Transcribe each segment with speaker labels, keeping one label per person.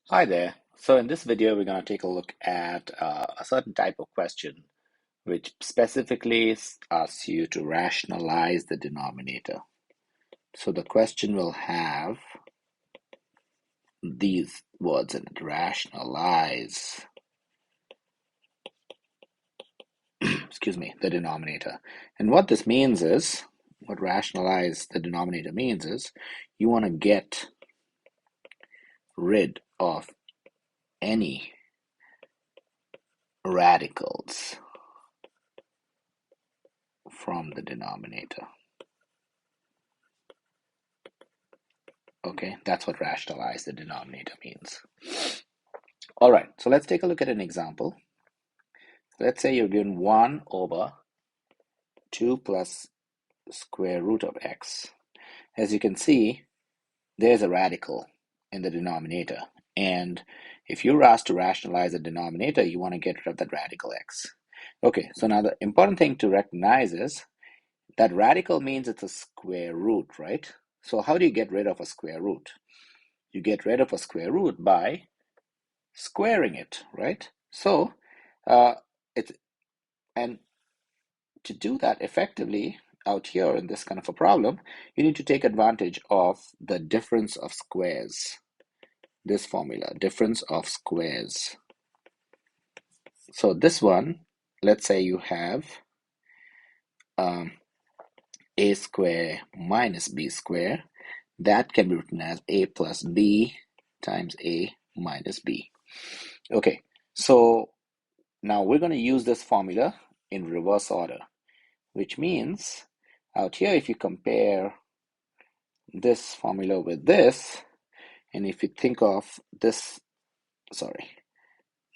Speaker 1: Hi there. So in this video, we're going to take a look at a certain type of question which specifically asks you to rationalize the denominator. So the question will have these words in it: rationalize, excuse me, the denominator. And what this means is, what rationalize the denominator means is, you want to get rid of any radicals from the denominator. Okay, that's what rationalize the denominator means. All right, so let's take a look at an example. Let's say you're given 1 over 2 plus square root of x. As you can see, there's a radical in the denominator. And if you're asked to rationalize the denominator, you want to get rid of that radical x. Okay, so now the important thing to recognize is that radical means it's a square root, right? So how do you get rid of a square root? You get rid of a square root by squaring it, right? So it's and to do that effectively out here in this kind of a problem, you need to take advantage of the difference of squares. This formula, difference of squares. So this one, let's say you have a square minus b square. That can be written as a plus b times a minus b. Okay, so now we're going to use this formula in reverse order, which means out here, if you compare this formula with this, and if you think of this,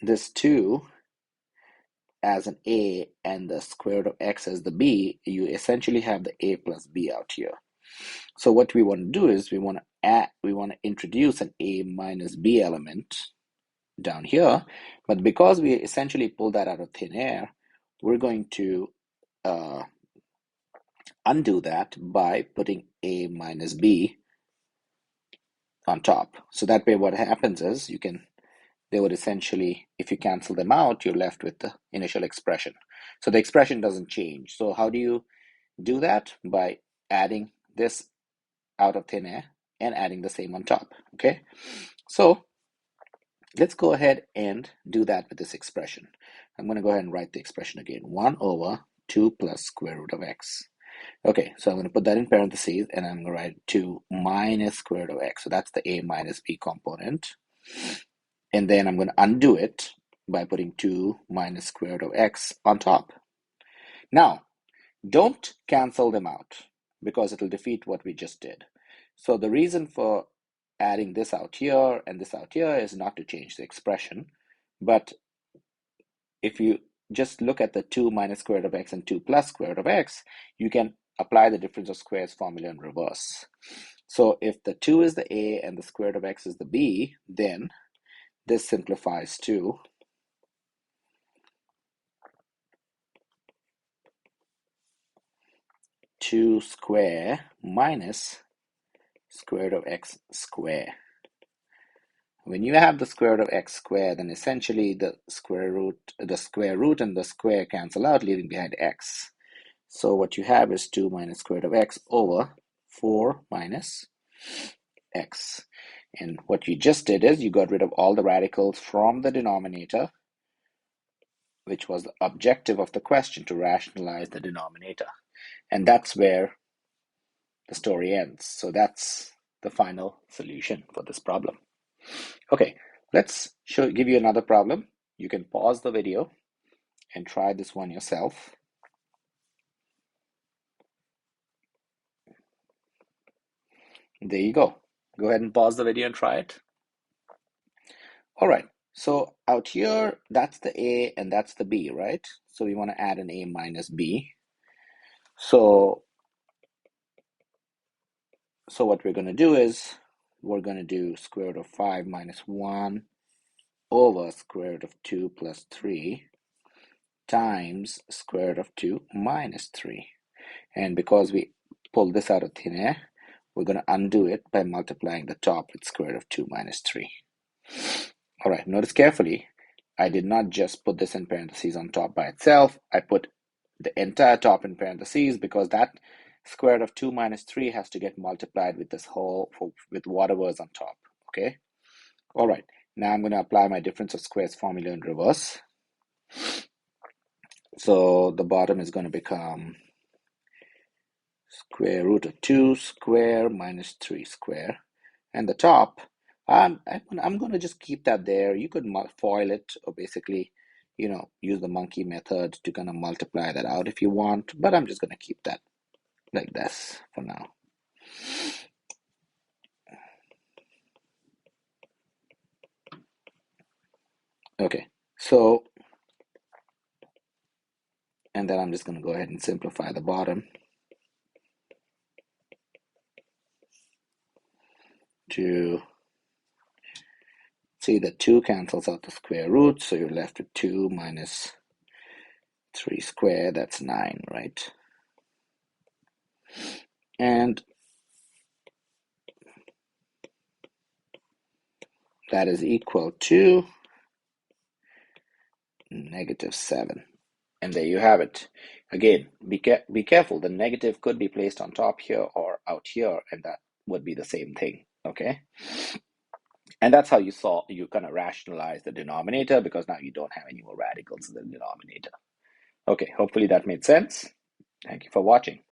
Speaker 1: this 2 as an a and the square root of x as the b, you essentially have the a plus b out here. So what we want to do is we want to introduce an a minus b element down here, but because we essentially pull that out of thin air, we're going to undo that by putting a minus b on top. So that way what happens is they would essentially, if you cancel them out, you're left with the initial expression. So the expression doesn't change. So how do you do that? By adding this out of thin air and adding the same on top, okay? So let's go ahead and do that with this expression. I'm going to go ahead and write the expression again. 1 over 2 plus square root of x. Okay, so I'm going to put that in parentheses, and I'm going to write 2 minus square root of x. So that's the a minus b component. And then I'm going to undo it by putting 2 minus square root of x on top. Now, don't cancel them out because it'll defeat what we just did. So the reason for adding this out here and this out here is not to change the expression. But if you just look at the 2 minus square root of x and 2 plus square root of x, you can apply the difference of squares formula in reverse. So if the 2 is the a and the square root of x is the b, then this simplifies to 2 square minus square root of x square. When you have the square root of x squared, then essentially the square root and the square cancel out, leaving behind x. So what you have is 2 minus square root of x over 4 minus x. And what you just did is you got rid of all the radicals from the denominator, which was the objective of the question, to rationalize the denominator. And that's where the story ends. So that's the final solution for this problem. Okay, let's give you another problem. You can pause the video and try this one yourself. There you go. Go ahead and pause the video and try it. All right, so out here, that's the A and that's the B, right? So we want to add an A minus B. So what we're going to do is we're going to do square root of 5 minus 1 over square root of 2 plus 3 times square root of 2 minus 3. And because we pulled this out of thin air, we're going to undo it by multiplying the top with square root of 2 minus 3. All right, notice carefully, I did not just put this in parentheses on top by itself. I put the entire top in parentheses because that square root of 2 minus 3 has to get multiplied with this whole, with whatever is on top, okay? All right, now I'm going to apply my difference of squares formula in reverse. So the bottom is going to become square root of 2 square minus 3 square. And the top, I'm going to just keep that there. You could FOIL it or basically, use the monkey method to kind of multiply that out if you want. But I'm just going to keep that like this for now. Okay, so, and then I'm just going to go ahead and simplify the bottom to see that 2 cancels out the square root, so you're left with 2 minus 3 squared, that's 9, right? And that is equal to -7. And there you have it. Again, be careful. The negative could be placed on top here or out here, and that would be the same thing, okay? And that's how you kind of rationalize the denominator, because now you don't have any more radicals in the denominator. Okay, hopefully that made sense. Thank you for watching.